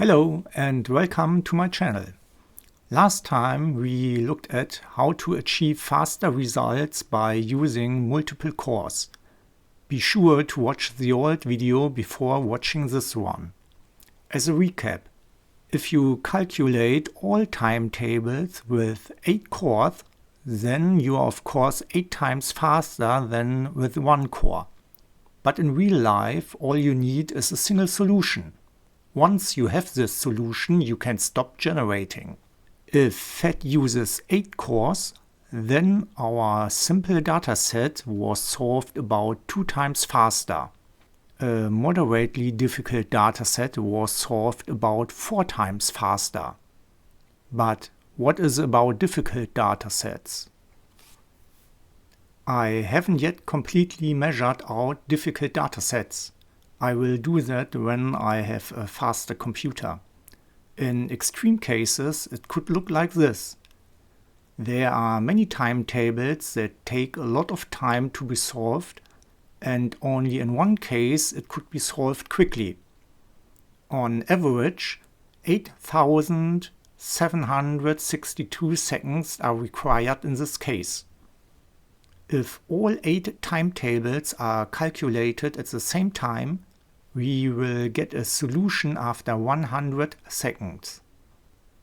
Hello and welcome to my channel. Last time we looked at how to achieve faster results by using multiple cores. Be sure to watch the old video before watching this one. As a recap, if you calculate all timetables with 8 cores, then you are of course 8 times faster than with 1 core. But in real life all you need is a single solution. Once you have this solution, you can stop generating. If FET uses 8 cores, then our simple dataset was solved about 2 times faster. A moderately difficult dataset was solved about 4 times faster. But what is about difficult datasets? I haven't yet completely measured out difficult datasets. I will do that when I have a faster computer. In extreme cases, it could look like this. There are many timetables that take a lot of time to be solved, and only in one case it could be solved quickly. On average, 8,762 seconds are required in this case. If all 8 timetables are calculated at the same time, we will get a solution after 100 seconds.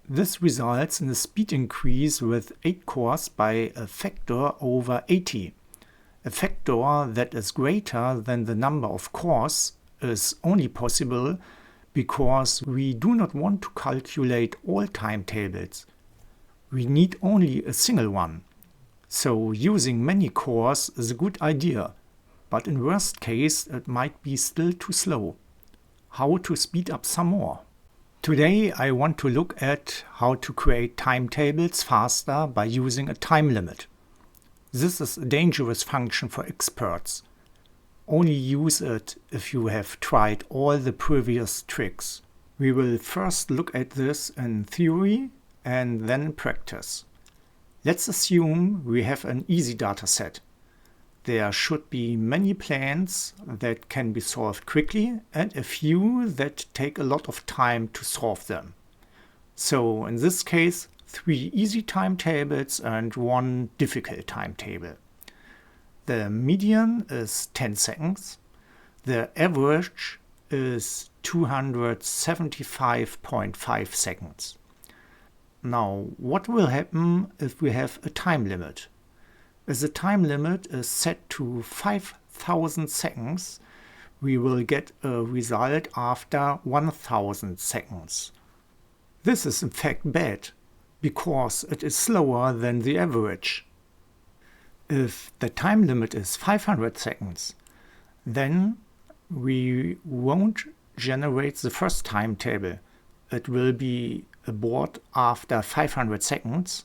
This results in a speed increase with 8 cores by a factor over 80. A factor that is greater than the number of cores is only possible because we do not want to calculate all timetables. We need only a single one. So using many cores is a good idea, but in worst case it might be still too slow. How to speed up some more? Today I want to look at how to create timetables faster by using a time limit. This is a dangerous function for experts. Only use it if you have tried all the previous tricks. We will first look at this in theory and then in practice. Let's assume we have an easy dataset. There should be many plans that can be solved quickly and a few that take a lot of time to solve them. So in this case, 3 easy timetables and 1 difficult timetable. The median is 10 seconds. The average is 275.5 seconds. Now, what will happen if we have a time limit? If the time limit is set to 5,000 seconds, we will get a result after 1,000 seconds. This is in fact bad, because it is slower than the average. If the time limit is 500 seconds, then we won't generate the first timetable. It will be abort after 500 seconds,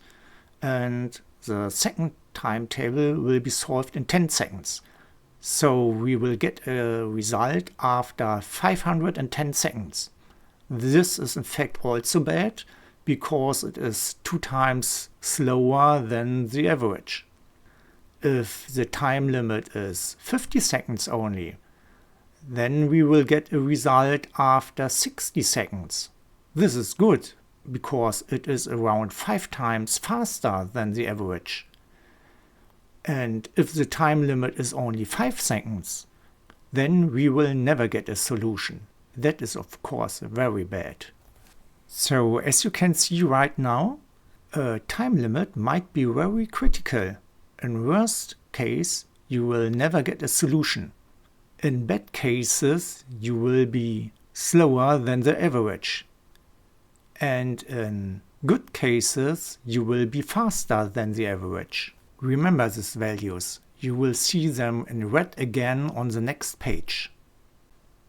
and the second timetable will be solved in 10 seconds. So we will get a result after 510 seconds. This is in fact also bad because it is 2 times slower than the average. If the time limit is 50 seconds only, then we will get a result after 60 seconds. This is good because it is around 5 times faster than the average. And if the time limit is only 5 seconds, then we will never get a solution. That is of course very bad. So as you can see right now, a time limit might be very critical. In worst case, you will never get a solution. In bad cases, you will be slower than the average. And in good cases, you will be faster than the average. Remember these values. You will see them in red again on the next page.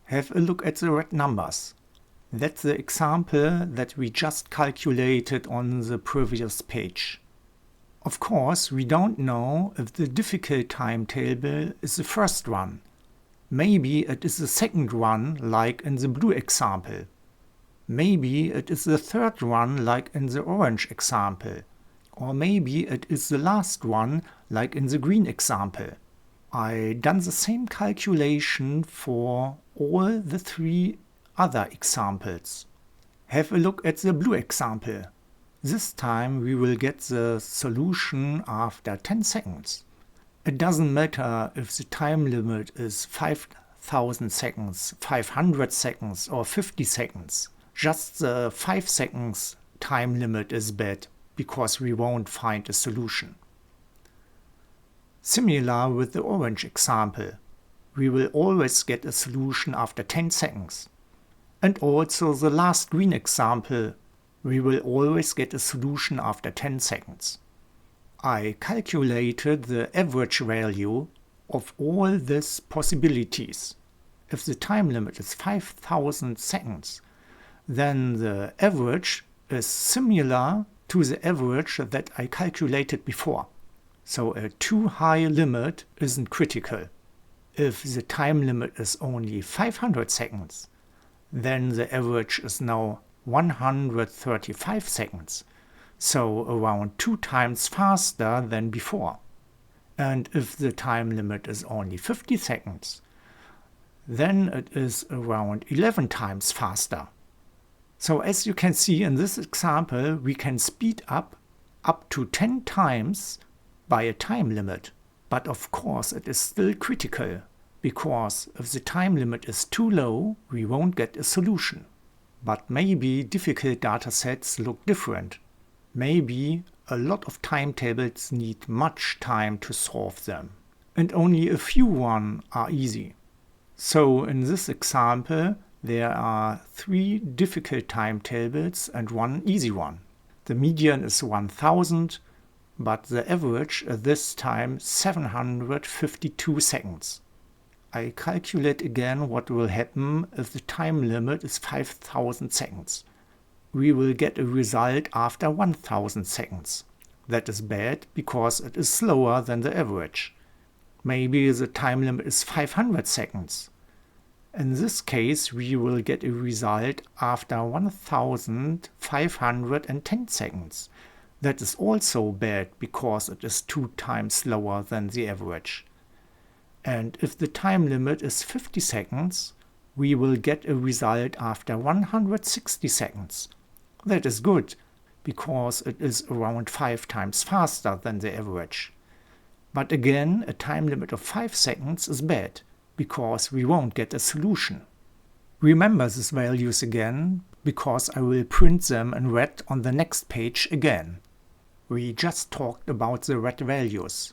Have a look at the red numbers. That's the example that we just calculated on the previous page. Of course, we don't know if the difficult timetable is the first one. Maybe it is the second one, like in the blue example. Maybe it is the third one, like in the orange example. Or maybe it is the last one, like in the green example. I done the same calculation for all the 3 other examples. Have a look at the blue example. This time we will get the solution after 10 seconds. It doesn't matter if the time limit is 5000 seconds, 500 seconds or 50 seconds. Just the 5 seconds time limit is bad because we won't find a solution. Similar with the orange example. We will always get a solution after 10 seconds. And also the last green example, we will always get a solution after 10 seconds. I calculated the average value of all these possibilities. If the time limit is 5000 seconds, then the average is similar to the average that I calculated before. So a too high limit isn't critical. If the time limit is only 500 seconds, then the average is now 135 seconds, so around 2 times faster than before. And if the time limit is only 50 seconds, then it is around 11 times faster. So as you can see in this example, we can speed up to 10 times by a time limit. But of course it is still critical, because if the time limit is too low, we won't get a solution. But maybe difficult datasets look different. Maybe a lot of timetables need much time to solve them, and only a few ones are easy. So in this example, there are 3 difficult timetables and 1 easy one. The median is 1000, but the average is this time 752 seconds. I calculate again what will happen if the time limit is 5000 seconds. We will get a result after 1000 seconds. That is bad because it is slower than the average. Maybe the time limit is 500 seconds. In this case, we will get a result after 1510 seconds. That is also bad because it is 2 times slower than the average. And if the time limit is 50 seconds, we will get a result after 160 seconds. That is good, because it is around 5 times faster than the average. But again, a time limit of 5 seconds is bad, because we won't get a solution. Remember these values again, because I will print them in red on the next page again. We just talked about the red values.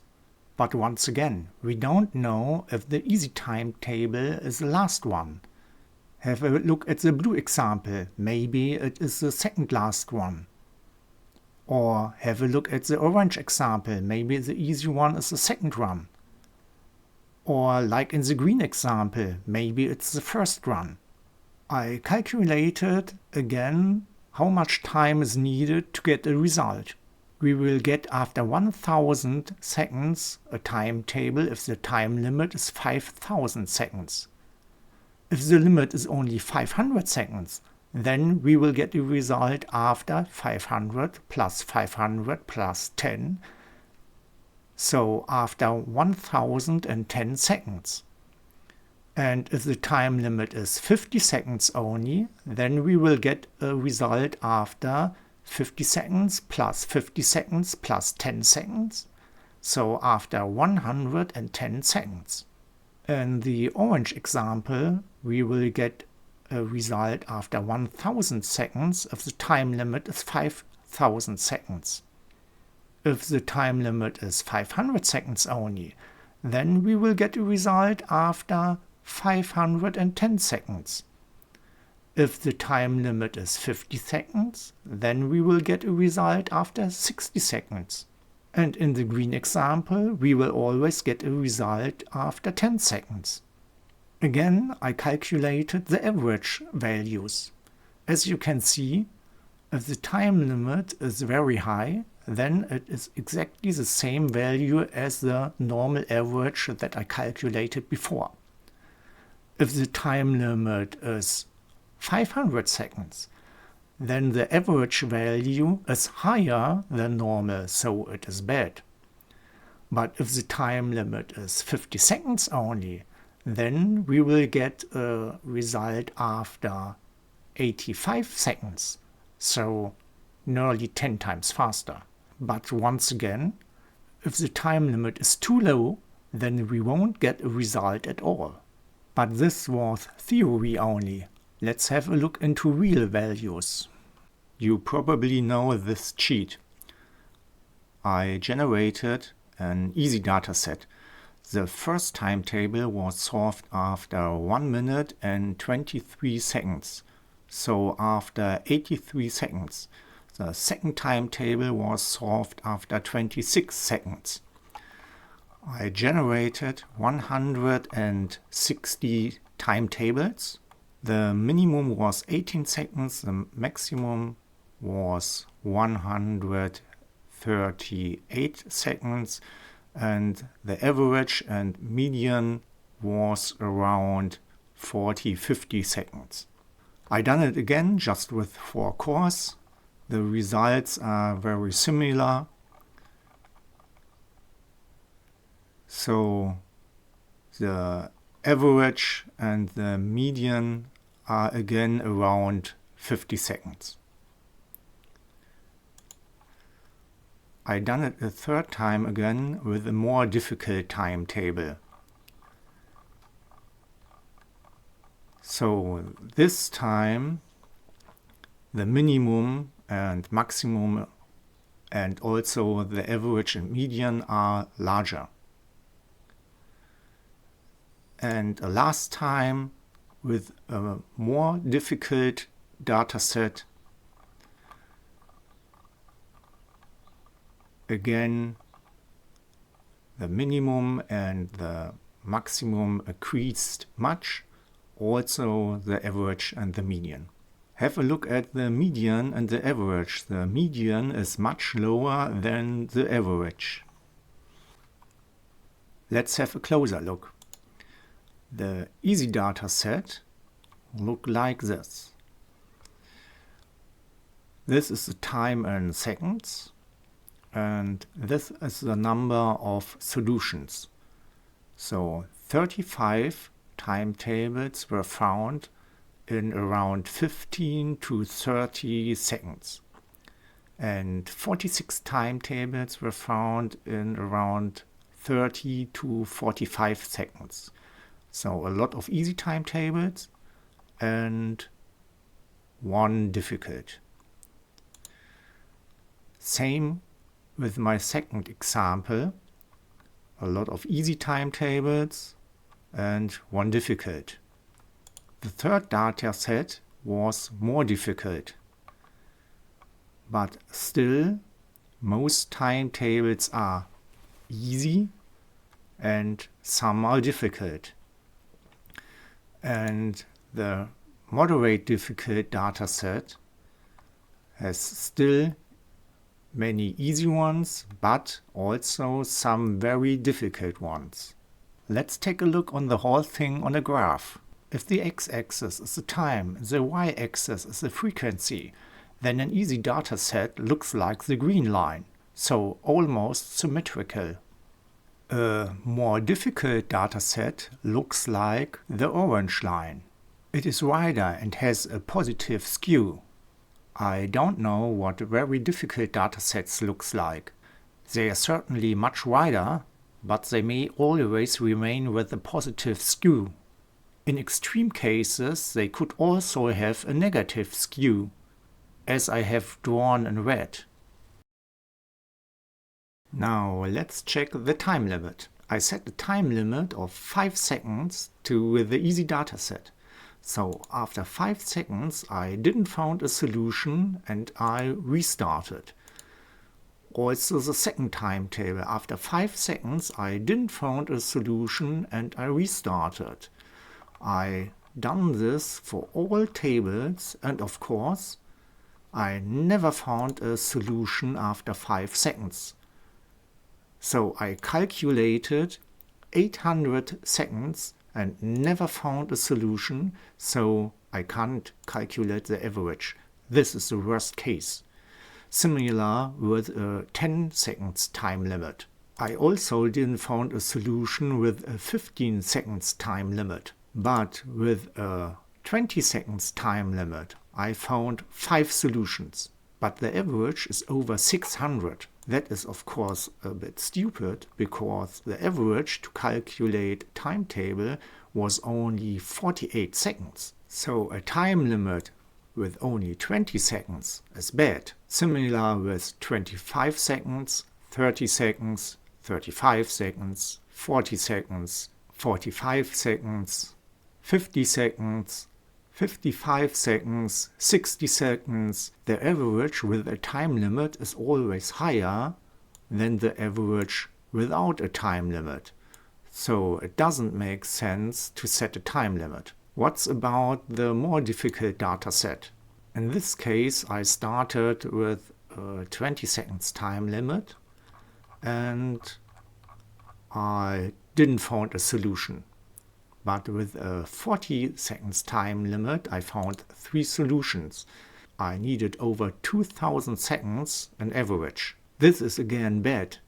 But once again, we don't know if the easy timetable is the last one. Have a look at the blue example. Maybe it is the second last one. Or have a look at the orange example. Maybe the easy one is the second one. Or like in the green example, maybe it's the first one. I calculated again how much time is needed to get a result. We will get after 1000 seconds a timetable if the time limit is 5000 seconds. If the limit is only 500 seconds, then we will get a result after 500 plus 500 plus 10, so after 1010 seconds. And if the time limit is 50 seconds only, then we will get a result after 50 seconds plus 50 seconds plus 10 seconds, so after 110 seconds. In the orange example, we will get a result after 1000 seconds if the time limit is 5000 seconds. If the time limit is 500 seconds only, then we will get a result after 510 seconds. If the time limit is 50 seconds, then we will get a result after 60 seconds. And in the green example, we will always get a result after 10 seconds. Again, I calculated the average values. As you can see, if the time limit is very high, then it is exactly the same value as the normal average that I calculated before. If the time limit is 500 seconds, then the average value is higher than normal, so it is bad. But if the time limit is 50 seconds only, then we will get a result after 85 seconds, so nearly 10 times faster. But once again, if the time limit is too low, then we won't get a result at all. But this was theory only. Let's have a look into real values. You probably know this cheat. I generated an easy dataset. The first timetable was solved after 1 minute and 23 seconds. So after 83 seconds. The second timetable was solved after 26 seconds. I generated 160 timetables. The minimum was 18 seconds, the maximum was 138 seconds, and the average and median was around 40-50 seconds. I done it again just with 4 cores. The results are very similar. So the average and the median are again around 50 seconds. I done it a third time again with a more difficult timetable. So this time the minimum and maximum and also the average and median are larger. And last time with a more difficult dataset, again the minimum and the maximum increased much, also the average and the median. Have a look at the median and the average. The median is much lower than the average. Let's have a closer look. The easy dataset look like this. This is the time in seconds, and this is the number of solutions. So 35 timetables were found in around 15 to 30 seconds, and 46 timetables were found in around 30 to 45 seconds. So a lot of easy timetables and one difficult. Same with my second example. A lot of easy timetables and one difficult. The third data set was more difficult. But still, most timetables are easy and some are difficult. And the moderate difficult dataset has still many easy ones, but also some very difficult ones. Let's take a look on the whole thing on a graph. If the x-axis is the time, the y-axis is the frequency, then an easy dataset looks like the green line, so almost symmetrical. A more difficult dataset looks like the orange line. It is wider and has a positive skew. I don't know what very difficult datasets looks like. They are certainly much wider, but they may always remain with a positive skew. In extreme cases, they could also have a negative skew, as I have drawn in red. Now let's check the time limit. I set the time limit of 5 seconds to the easy dataset. So after 5 seconds I didn't find a solution and I restarted. Also the second timetable. After 5 seconds I didn't find a solution and I restarted. I done this for all tables, and of course I never found a solution after 5 seconds. So I calculated 800 seconds and never found a solution, so I can't calculate the average. This is the worst case. Similar with a 10 seconds time limit. I also didn't find a solution with a 15 seconds time limit. But with a 20 seconds time limit, I found 5 solutions, but the average is over 600. That is of course a bit stupid, because the average to calculate timetable was only 48 seconds. So a time limit with only 20 seconds is bad. Similar with 25 seconds, 30 seconds, 35 seconds, 40 seconds, 45 seconds, 50 seconds, 55 seconds, 60 seconds. The average with a time limit is always higher than the average without a time limit. So it doesn't make sense to set a time limit. What's about the more difficult data set? In this case, I started with a 20 seconds time limit and I didn't find a solution. But with a 40 seconds time limit, I found 3 solutions. I needed over 2000 seconds on average. This is again bad,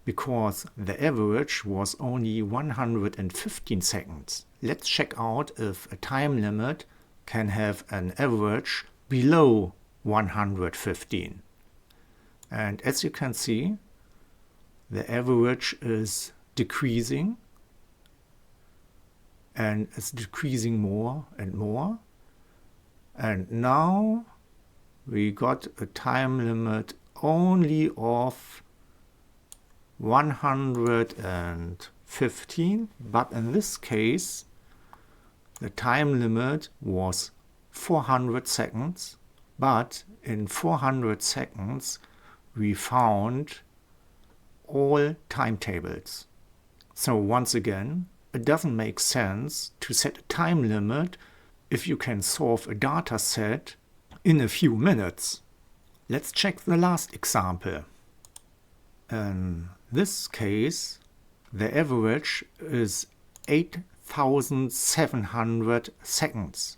because the average was only 115 seconds. Let's check out if a time limit can have an average below 115. And as you can see, the average is decreasing, and it's decreasing more and more. And now we got a time limit only of 115, but in this case the time limit was 400 seconds, but in 400 seconds we found all timetables. So once again, it doesn't make sense to set a time limit if you can solve a data set in a few minutes. Let's check the last example. In this case, the average is 8,700 seconds.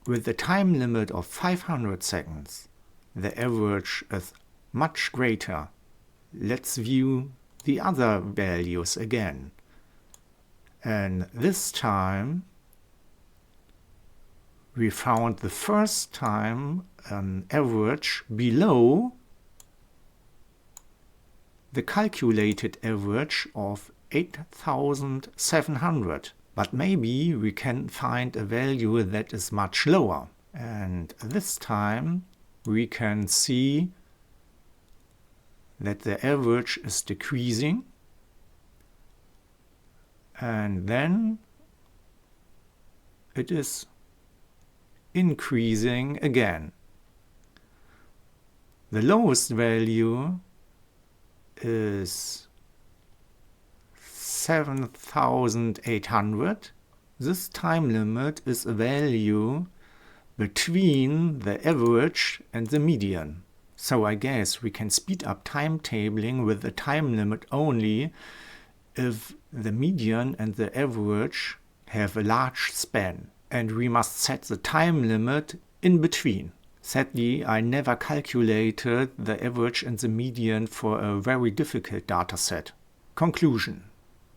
With a time limit of 500 seconds, the average is much greater. Let's view the other values again. And this time we found the first time an average below the calculated average of 8,700. But maybe we can find a value that is much lower. And this time we can see that the average is decreasing, and then it is increasing again. The lowest value is 7,800. This time limit is a value between the average and the median. So I guess we can speed up timetabling with a time limit only if the median and the average have a large span, and we must set the time limit in between. Sadly, I never calculated the average and the median for a very difficult data set. Conclusion: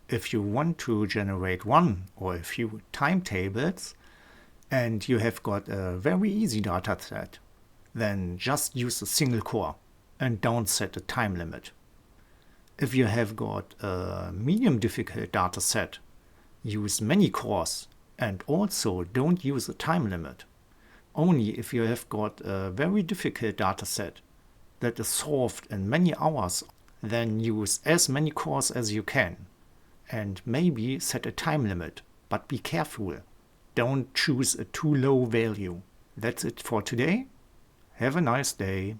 if you want to generate one or a few timetables and you have got a very easy data set, then just use a single core and don't set a time limit. If you have got a medium difficult data set, use many cores and also don't use a time limit. Only if you have got a very difficult data set that is solved in many hours, then use as many cores as you can. And maybe set a time limit, but be careful. Don't choose a too low value. That's it for today. Have a nice day.